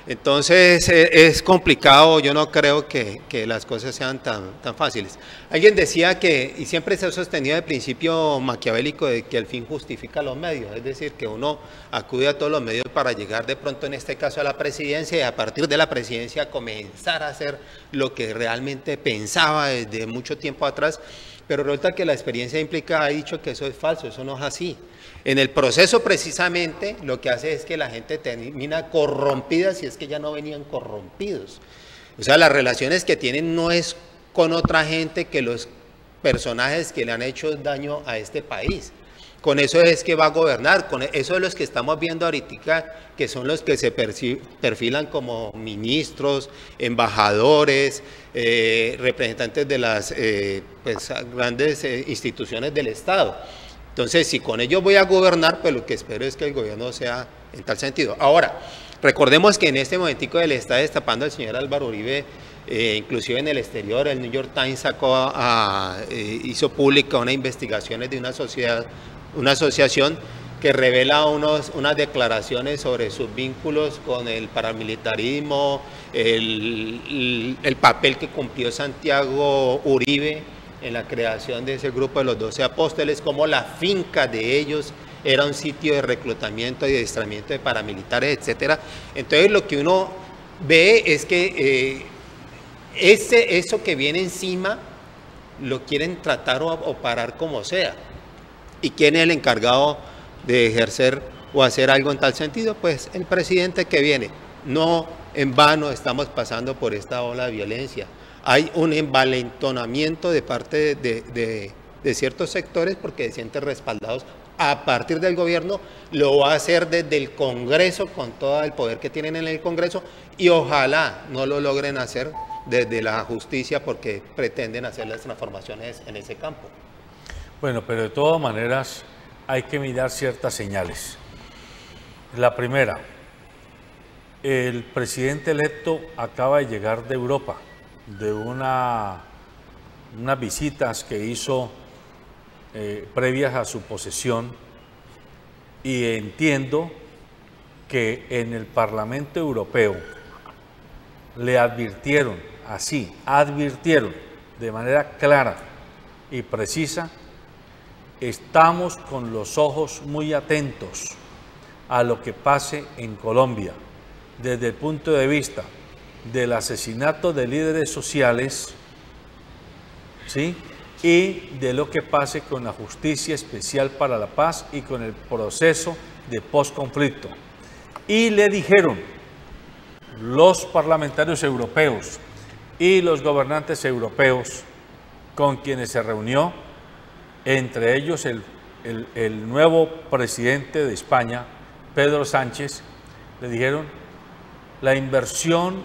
Entonces es complicado, yo no creo que las cosas sean tan fáciles. Alguien decía que, y siempre se ha sostenido el principio maquiavélico de que el fin justifica los medios, es decir, que uno acude a todos los medios para llegar de pronto en este caso a la presidencia, y a partir de la presidencia comenzar a hacer lo que realmente pensaba desde mucho tiempo atrás, pero resulta que la experiencia implica, ha dicho que eso es falso, eso no es así. En el proceso precisamente lo que hace es que la gente termina corrompida, si es que ya no venían corrompidos. O sea, las relaciones que tienen no es con otra gente que los personajes que le han hecho daño a este país. Con eso es que va a gobernar, con eso es los que estamos viendo ahorita, que son los que se perfilan como ministros, embajadores, representantes de las pues, grandes instituciones del Estado. Entonces, si con ellos voy a gobernar, pues lo que espero es que el gobierno sea en tal sentido. Ahora, recordemos que en este momentico le está destapando al señor Álvaro Uribe, inclusive en el exterior, el New York Times hizo pública unas investigaciones de una asociación que revela unas declaraciones sobre sus vínculos con el paramilitarismo, el papel que cumplió Santiago Uribe en la creación de ese grupo de los 12 apóstoles, como la finca de ellos era un sitio de reclutamiento y de adiestramiento de paramilitares, etcétera. Entonces lo que uno ve es que eso que viene encima lo quieren tratar o parar como sea. ¿Y quién es el encargado de ejercer o hacer algo en tal sentido? Pues el presidente que viene. No en vano estamos pasando por esta ola de violencia. Hay un envalentonamiento de parte de ciertos sectores porque se sienten respaldados a partir del gobierno, lo va a hacer desde el Congreso con todo el poder que tienen en el Congreso, y ojalá no lo logren hacer desde la justicia porque pretenden hacer las transformaciones en ese campo. Bueno, pero de todas maneras hay que mirar ciertas señales. La primera, el presidente electo acaba de llegar de Europa, de unas visitas que hizo previas a su posesión, y entiendo que en el Parlamento Europeo le advirtieron de manera clara y precisa: estamos con los ojos muy atentos a lo que pase en Colombia, desde el punto de vista del asesinato de líderes sociales, ¿sí?, y de lo que pase con la Justicia Especial para la Paz y con el proceso de posconflicto. Y le dijeron los parlamentarios europeos y los gobernantes europeos con quienes se reunió, entre ellos el nuevo presidente de España, Pedro Sánchez, le dijeron: la inversión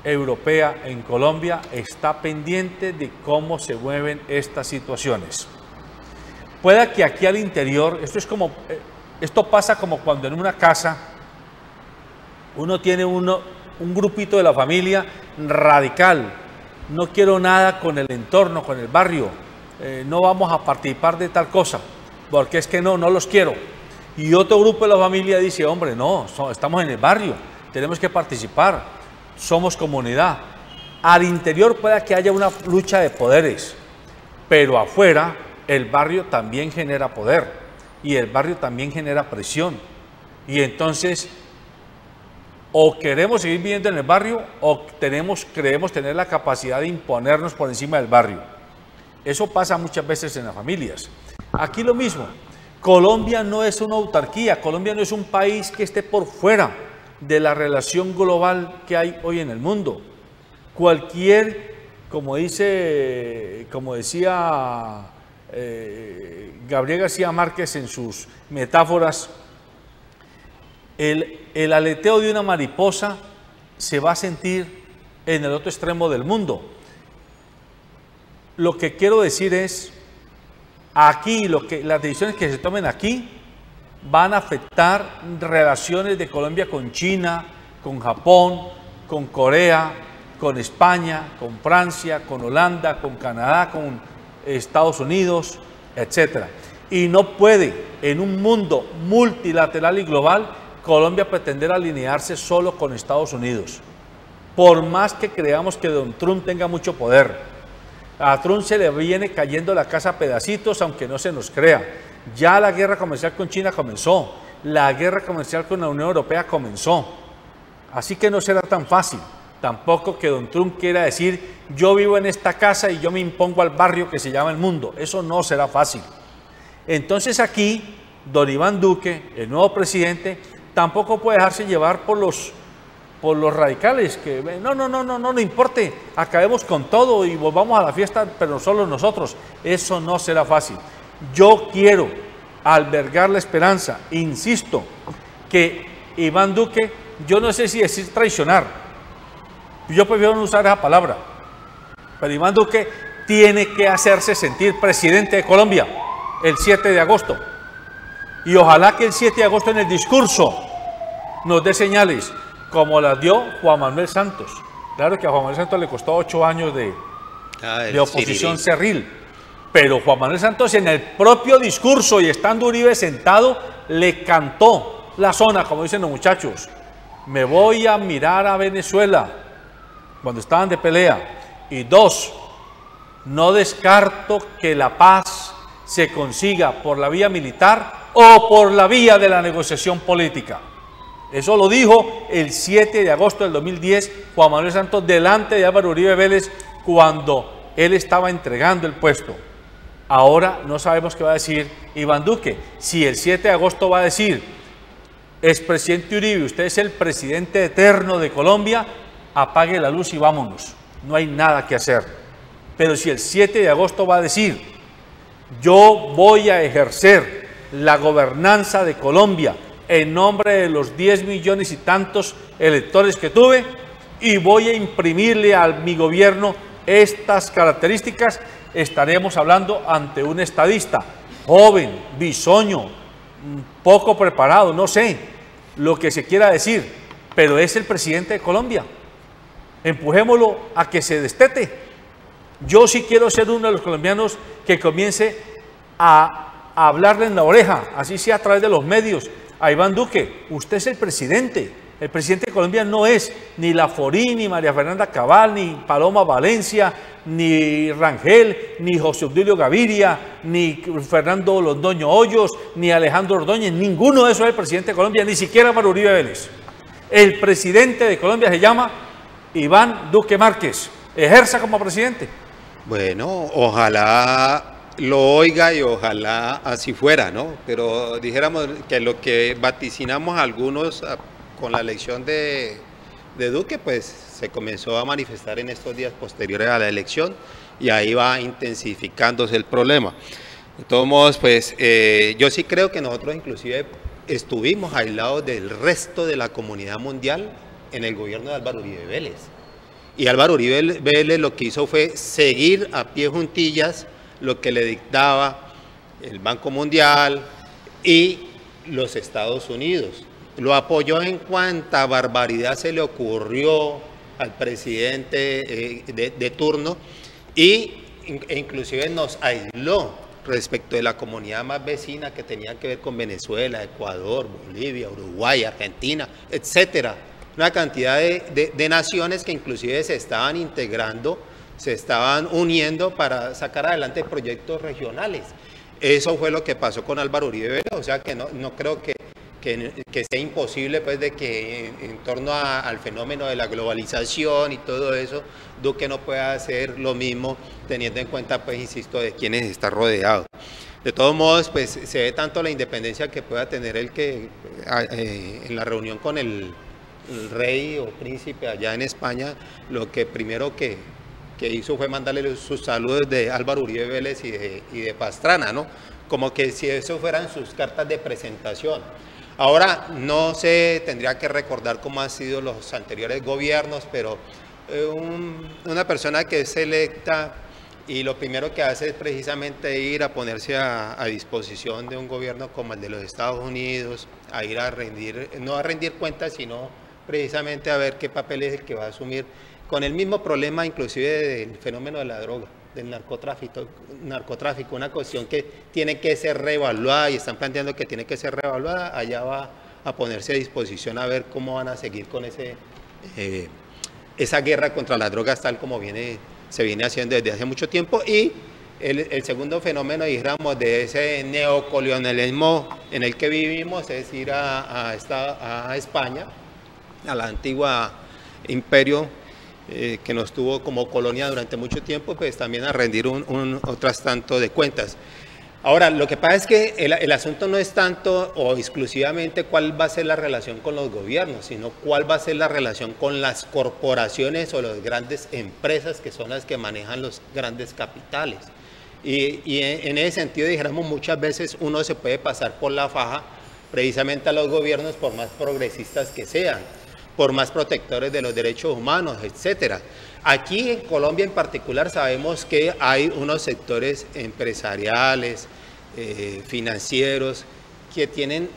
europea en Colombia está pendiente de cómo se mueven estas situaciones. Pueda que aquí al interior, esto pasa como cuando en una casa uno tiene un grupito de la familia radical: no quiero nada con el entorno, con el barrio, no vamos a participar de tal cosa, porque es que no los quiero. Y otro grupo de la familia dice: hombre, no, estamos en el barrio, tenemos que participar, somos comunidad. Al interior puede que haya una lucha de poderes, pero afuera el barrio también genera poder y el barrio también genera presión. Y entonces, o queremos seguir viviendo en el barrio o creemos tener la capacidad de imponernos por encima del barrio. Eso pasa muchas veces en las familias. Aquí lo mismo. Colombia no es una autarquía, Colombia no es un país que esté por fuera de la relación global que hay hoy en el mundo. Como decía Gabriel García Márquez en sus metáforas, el aleteo de una mariposa se va a sentir en el otro extremo del mundo. Lo que quiero decir es, aquí las decisiones que se tomen aquí van a afectar relaciones de Colombia con China, con Japón, con Corea, con España, con Francia, con Holanda, con Canadá, con Estados Unidos, etc. Y no puede, en un mundo multilateral y global, Colombia pretender alinearse solo con Estados Unidos. Por más que creamos que don Trump tenga mucho poder, a Trump se le viene cayendo la casa a pedacitos, aunque no se nos crea. Ya la guerra comercial con China comenzó, la guerra comercial con la Unión Europea comenzó. Así que no será tan fácil. Tampoco que don Trump quiera decir: yo vivo en esta casa y yo me impongo al barrio que se llama el mundo. Eso no será fácil. Entonces aquí, don Iván Duque, el nuevo presidente, tampoco puede dejarse llevar por los radicales, que no importe, acabemos con todo y volvamos a la fiesta, pero solo nosotros. Eso no será fácil. Yo quiero albergar la esperanza, insisto, que Iván Duque, yo no sé si decir traicionar, yo prefiero no usar esa palabra, pero Iván Duque tiene que hacerse sentir presidente de Colombia el 7 de agosto. Y ojalá que el 7 de agosto en el discurso nos dé señales, como las dio Juan Manuel Santos. Claro que a Juan Manuel Santos le costó 8 años de oposición cerril. Pero Juan Manuel Santos en el propio discurso y estando Uribe sentado, le cantó la zona, como dicen los muchachos. Me voy a mirar a Venezuela, cuando estaban de pelea. Y 2, no descarto que la paz se consiga por la vía militar o por la vía de la negociación política. Eso lo dijo el 7 de agosto del 2010 Juan Manuel Santos delante de Álvaro Uribe Vélez cuando él estaba entregando el puesto. Ahora no sabemos qué va a decir Iván Duque. Si el 7 de agosto va a decir: expresidente Uribe, usted es el presidente eterno de Colombia, apague la luz y vámonos. No hay nada que hacer. Pero si el 7 de agosto va a decir: yo voy a ejercer la gobernanza de Colombia en nombre de los 10 millones y tantos electores que tuve y voy a imprimirle a mi gobierno estas características, estaremos hablando ante un estadista joven, bisoño, poco preparado, no sé, lo que se quiera decir, pero es el presidente de Colombia. Empujémoslo a que se destete. Yo sí quiero ser uno de los colombianos que comience a hablarle en la oreja, así sea a través de los medios, a Iván Duque. Usted es el presidente. El presidente de Colombia no es ni Laforí, ni María Fernanda Cabal, ni Paloma Valencia, ni Rangel, ni José Obdulio Gaviria, ni Fernando Londoño Hoyos, ni Alejandro Ordóñez. Ninguno de esos es el presidente de Colombia, ni siquiera Álvaro Uribe Vélez. El presidente de Colombia se llama Iván Duque Márquez. Ejerza como presidente. Bueno, ojalá lo oiga y ojalá así fuera, ¿no? Pero dijéramos que lo que vaticinamos algunos con la elección de Duque, pues se comenzó a manifestar en estos días posteriores a la elección y ahí va intensificándose el problema. De todos modos, pues yo sí creo que nosotros inclusive estuvimos aislados del resto de la comunidad mundial en el gobierno de Álvaro Uribe Vélez. Y Álvaro Uribe Vélez lo que hizo fue seguir a pie juntillas lo que le dictaba el Banco Mundial y los Estados Unidos. Lo apoyó en cuanta barbaridad se le ocurrió al presidente de turno e inclusive nos aisló respecto de la comunidad más vecina que tenía que ver con Venezuela, Ecuador, Bolivia, Uruguay, Argentina, etcétera. Una cantidad de naciones que inclusive se estaban integrando, se estaban uniendo para sacar adelante proyectos regionales. Eso fue lo que pasó con Álvaro Uribe Vélez, o sea que no creo que sea imposible pues de que en torno al fenómeno de la globalización y todo eso, Duque no pueda hacer lo mismo teniendo en cuenta, pues insisto, de quienes está rodeado. De todos modos, pues se ve tanto la independencia que pueda tener el que en la reunión con el rey o príncipe allá en España, lo que primero que hizo fue mandarle sus saludos de Álvaro Uribe Vélez y de Pastrana, ¿no? Como que si eso fueran sus cartas de presentación. Ahora, no se tendría que recordar cómo han sido los anteriores gobiernos, pero una persona que es electa y lo primero que hace es precisamente ir a ponerse a disposición de un gobierno como el de los Estados Unidos, a ir a rendir, no a rendir cuentas, sino precisamente a ver qué papel es el que va a asumir, con el mismo problema inclusive del fenómeno de la droga, del narcotráfico, una cuestión que tiene que ser reevaluada y están planteando que tiene que ser reevaluada. Allá va a ponerse a disposición a ver cómo van a seguir con esa guerra contra las drogas tal como se viene haciendo desde hace mucho tiempo. Y el segundo fenómeno, digamos, de ese neocolonialismo en el que vivimos es ir a España, a la antigua imperio que nos tuvo como colonia durante mucho tiempo, pues también a rendir otras tanto de cuentas. Ahora, lo que pasa es que el asunto no es tanto o exclusivamente cuál va a ser la relación con los gobiernos, sino cuál va a ser la relación con las corporaciones o las grandes empresas que son las que manejan los grandes capitales. Y en ese sentido, dijéramos, muchas veces uno se puede pasar por la faja precisamente a los gobiernos por más progresistas que sean, por más protectores de los derechos humanos, etcétera. Aquí en Colombia en particular sabemos que hay unos sectores empresariales, financieros, que tienen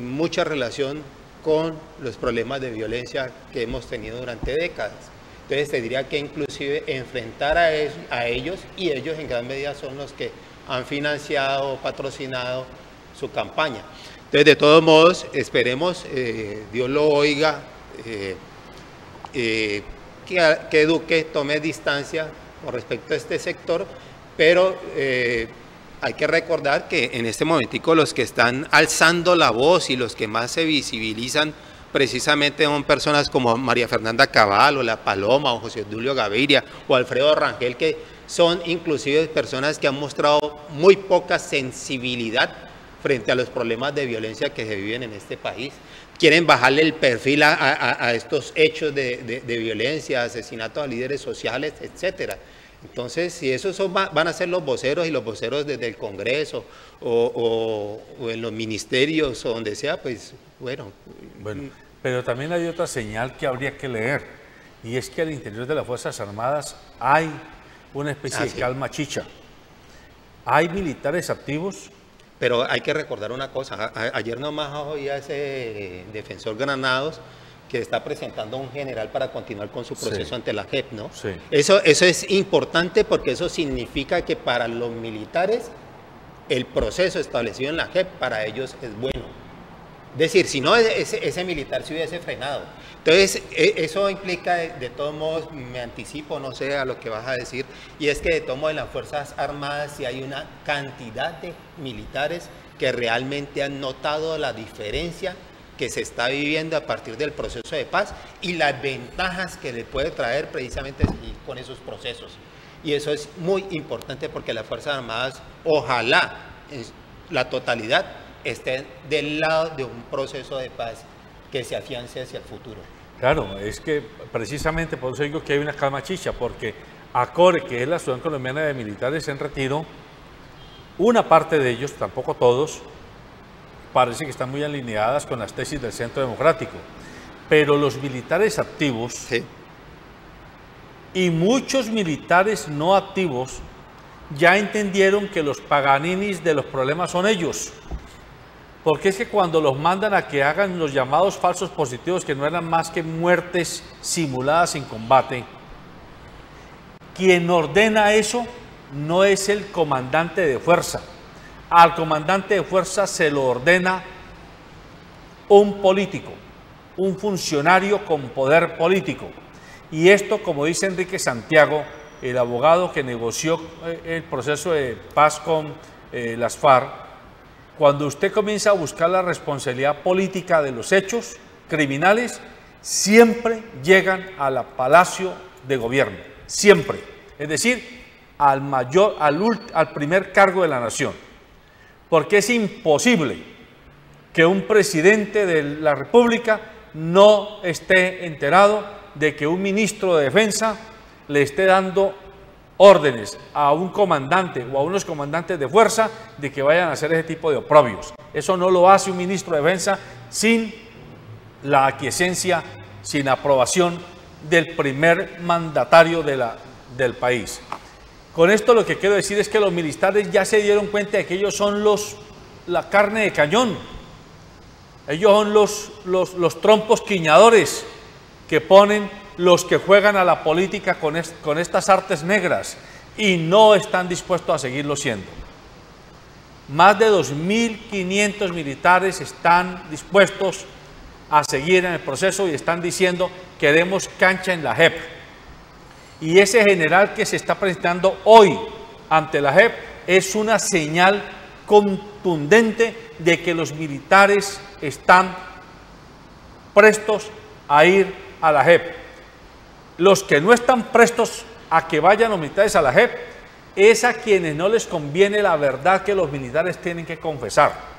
mucha relación con los problemas de violencia que hemos tenido durante décadas. Entonces te diría que inclusive enfrentar a ellos, y ellos en gran medida son los que han financiado, patrocinado su campaña. Entonces, de todos modos, esperemos, Dios lo oiga, que Duque tome distancia con respecto a este sector, pero hay que recordar que en este momentico los que están alzando la voz y los que más se visibilizan precisamente son personas como María Fernanda Cabal o La Paloma o José Obdulio Gaviria o Alfredo Rangel, que son inclusive personas que han mostrado muy poca sensibilidad frente a los problemas de violencia que se viven en este país. Quieren bajarle el perfil a estos hechos de violencia, asesinatos a líderes sociales, etcétera. Entonces, si esos van a ser los voceros y los voceros desde el Congreso o en los ministerios o donde sea, pues bueno. Pero también hay otra señal que habría que leer, y es que al interior de las Fuerzas Armadas hay una especie de calma chicha. Hay militares activos Pero hay que recordar una cosa, ayer nomás oía ese defensor Granados que está presentando a un general para continuar con su proceso ante la JEP, ¿no? Sí. Eso es importante porque eso significa que para los militares el proceso establecido en la JEP para ellos es bueno. Es decir, si no, ese militar se hubiese frenado. Entonces, eso implica, de todos modos, me anticipo, no sé, a lo que vas a decir, y es que de todos modos en las Fuerzas Armadas sí hay una cantidad de militares que realmente han notado la diferencia que se está viviendo a partir del proceso de paz y las ventajas que le puede traer precisamente seguir con esos procesos. Y eso es muy importante porque las Fuerzas Armadas, ojalá, en la totalidad, estén del lado de un proceso de paz que se afiance hacia el futuro. Claro, es que precisamente por eso digo que hay una calma chicha, porque ACORE, que es la Asociación Colombiana de Militares en Retiro, una parte de ellos, tampoco todos, parece que están muy alineadas con las tesis del Centro Democrático, pero los militares activos y muchos militares no activos ya entendieron que los paganinis de los problemas son ellos. Porque es que cuando los mandan a que hagan los llamados falsos positivos, que no eran más que muertes simuladas en combate, quien ordena eso no es el comandante de fuerza. Al comandante de fuerza se lo ordena un político, un funcionario con poder político. Y esto, como dice Enrique Santiago, el abogado que negoció el proceso de paz con las FARC, cuando usted comienza a buscar la responsabilidad política de los hechos criminales, siempre llegan al Palacio de Gobierno, siempre. Es decir, al primer cargo de la nación. Porque es imposible que un presidente de la República no esté enterado de que un ministro de Defensa le esté dando órdenes a un comandante o a unos comandantes de fuerza de que vayan a hacer ese tipo de oprobios. Eso no lo hace un ministro de Defensa sin la aquiescencia, sin aprobación del primer mandatario del país. Con esto lo que quiero decir es que los militares ya se dieron cuenta de que ellos son la carne de cañón. Ellos son los trompos quiñadores que ponen los que juegan a la política con estas artes negras y no están dispuestos a seguirlo siendo. Más de 2.500 militares están dispuestos a seguir en el proceso y están diciendo queremos cancha en la JEP. Y ese general que se está presentando hoy ante la JEP es una señal contundente de que los militares están prestos a ir a la JEP. Los que no están prestos a que vayan los militares a la JEP es a quienes no les conviene la verdad que los militares tienen que confesar.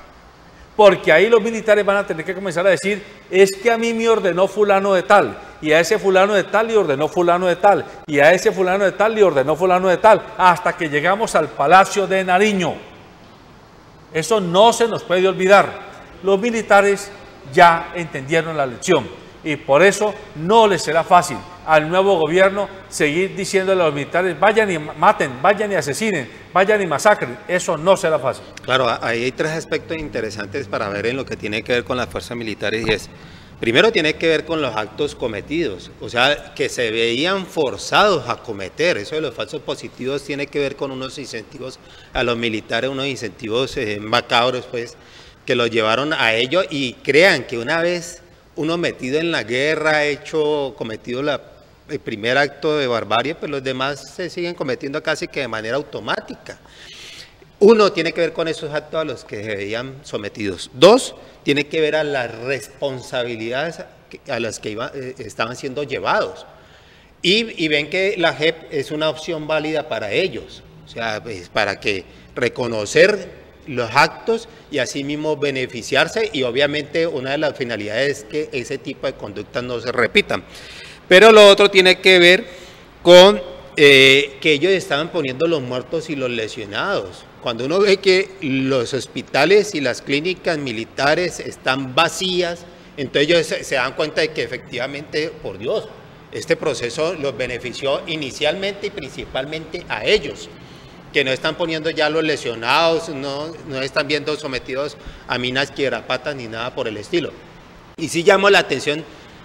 Porque ahí los militares van a tener que comenzar a decir, es que a mí me ordenó fulano de tal, y a ese fulano de tal le ordenó fulano de tal, y a ese fulano de tal le ordenó fulano de tal, hasta que llegamos al Palacio de Nariño. Eso no se nos puede olvidar. Los militares ya entendieron la lección y por eso no les será fácil al nuevo gobierno seguir diciéndole a los militares vayan y maten, vayan y asesinen, vayan y masacren. Eso no será fácil. Claro, ahí hay tres aspectos interesantes para ver en lo que tiene que ver con las fuerzas militares y es, primero tiene que ver con los actos cometidos, o sea, que se veían forzados a cometer. Eso de los falsos positivos tiene que ver con unos incentivos a los militares, unos incentivos macabros, pues, que los llevaron a ello y crean que una vez uno metido en la guerra, cometido el primer acto de barbarie, pues los demás se siguen cometiendo casi que de manera automática. Uno, tiene que ver con esos actos a los que se veían sometidos. Dos, tiene que ver a las responsabilidades a las que estaban siendo llevados. Y ven que la JEP es una opción válida para ellos, o sea, pues, para que reconocer los actos y asimismo beneficiarse, y obviamente una de las finalidades es que ese tipo de conductas no se repitan. Pero lo otro tiene que ver con que ellos estaban poniendo los muertos y los lesionados. Cuando uno ve que los hospitales y las clínicas militares están vacías, entonces ellos se dan cuenta de que efectivamente, por Dios, este proceso los benefició inicialmente y principalmente a ellos, que no están poniendo ya los lesionados, no están viendo sometidos a minas quiebrapatas ni nada por el estilo. Y sí llamo la atención,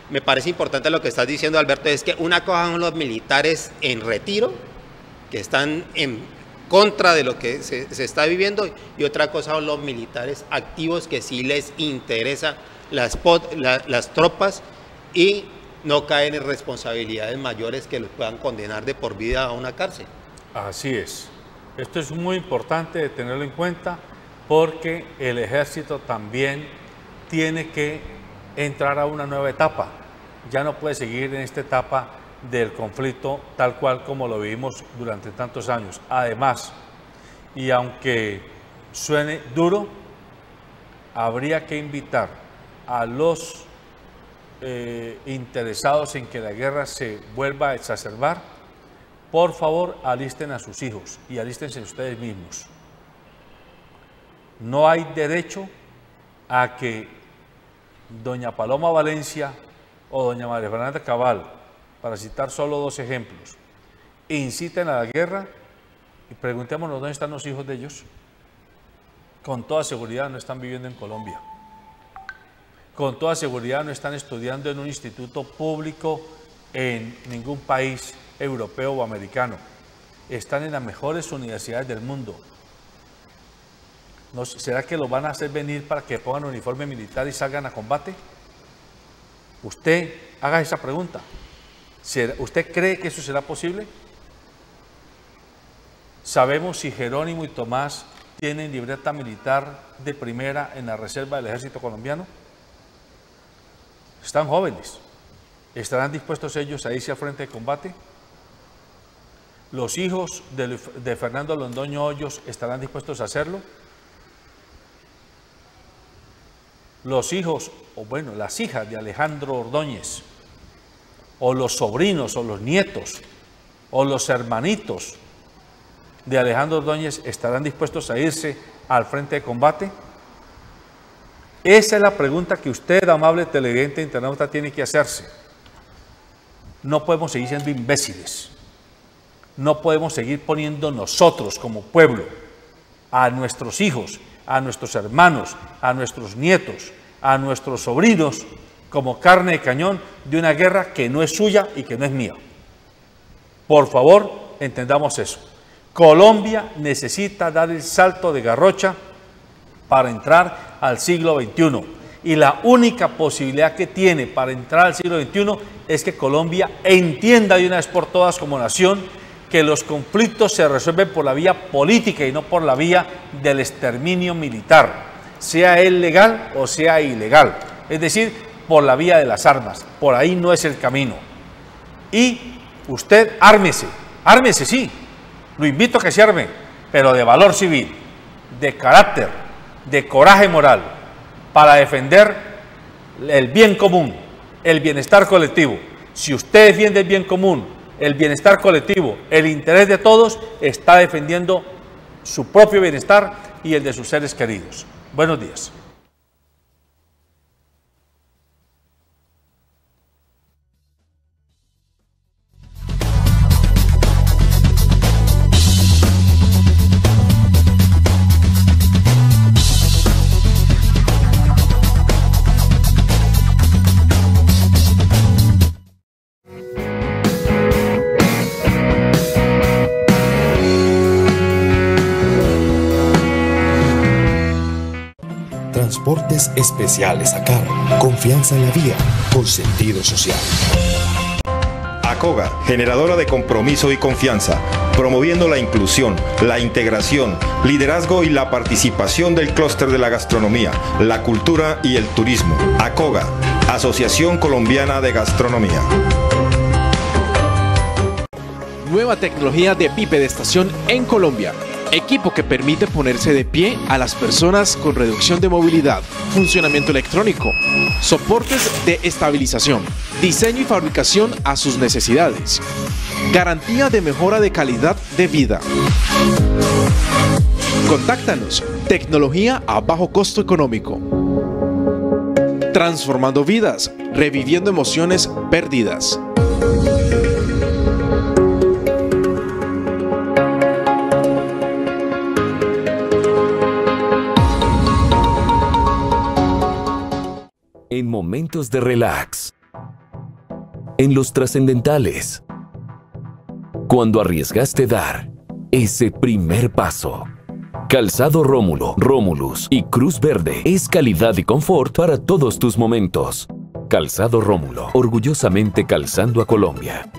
me parece importante lo que estás diciendo, Alberto, es que una cosa son los militares en retiro, que están en contra de lo que se está viviendo, y otra cosa son los militares activos que sí les interesa las tropas y no caen en responsabilidades mayores que los puedan condenar de por vida a una cárcel. Así es. Esto es muy importante de tenerlo en cuenta porque el ejército también tiene que entrar a una nueva etapa. Ya no puede seguir en esta etapa del conflicto tal cual como lo vivimos durante tantos años. Además, y aunque suene duro, habría que invitar a los interesados en que la guerra se vuelva a exacerbar. Por favor, alisten a sus hijos y alístense ustedes mismos. No hay derecho a que doña Paloma Valencia o doña María Fernanda Cabal, para citar solo dos ejemplos, inciten a la guerra y preguntémonos dónde están los hijos de ellos. Con toda seguridad no están viviendo en Colombia. Con toda seguridad no están estudiando en un instituto público en ningún país europeo o americano. Están en las mejores universidades del mundo. ¿Será que los van a hacer venir para que pongan uniforme militar y salgan a combate? Usted haga esa pregunta. ¿Usted cree que eso será posible? ¿Sabemos si Jerónimo y Tomás tienen libreta militar de primera en la reserva del ejército colombiano? Están jóvenes. ¿Estarán dispuestos ellos a irse al frente de combate? ¿Los hijos de Fernando Londoño Hoyos estarán dispuestos a hacerlo? Los hijos, o bueno, las hijas de Alejandro Ordóñez, o los sobrinos, o los nietos, o los hermanitos de Alejandro Ordóñez estarán dispuestos a irse al frente de combate? Esa es la pregunta que usted, amable televidente internauta, tiene que hacerse. No podemos seguir siendo imbéciles. No podemos seguir poniendo nosotros como pueblo a nuestros hijos, a nuestros hermanos, a nuestros nietos, a nuestros sobrinos como carne de cañón de una guerra que no es suya y que no es mía. Por favor, entendamos eso. Colombia necesita dar el salto de garrocha para entrar al siglo XXI. Y la única posibilidad que tiene para entrar al siglo XXI es que Colombia entienda de una vez por todas como nación que los conflictos se resuelven por la vía política y no por la vía del exterminio militar, sea él legal o sea ilegal, es decir, por la vía de las armas. Por ahí no es el camino. Y usted ármese sí, lo invito a que se arme, pero de valor civil, de carácter, de coraje moral, para defender el bien común, el bienestar colectivo. Si usted defiende el bien común, el bienestar colectivo, el interés de todos, está defendiendo su propio bienestar y el de sus seres queridos. Buenos días. Transportes especiales a cargo. Confianza en la vía, con sentido social. ACOGA, generadora de compromiso y confianza, promoviendo la inclusión, la integración, liderazgo y la participación del clúster de la gastronomía, la cultura y el turismo. ACOGA, Asociación Colombiana de Gastronomía. Nueva tecnología de bipedestación en Colombia. Equipo que permite ponerse de pie a las personas con reducción de movilidad, funcionamiento electrónico, soportes de estabilización, diseño y fabricación a sus necesidades, garantía de mejora de calidad de vida. Contáctanos, tecnología a bajo costo económico. Transformando vidas, reviviendo emociones perdidas. En momentos de relax. En los trascendentales. Cuando arriesgaste dar ese primer paso. Calzado Rómulo, Romulus y Cruz Verde es calidad y confort para todos tus momentos. Calzado Rómulo, orgullosamente calzando a Colombia.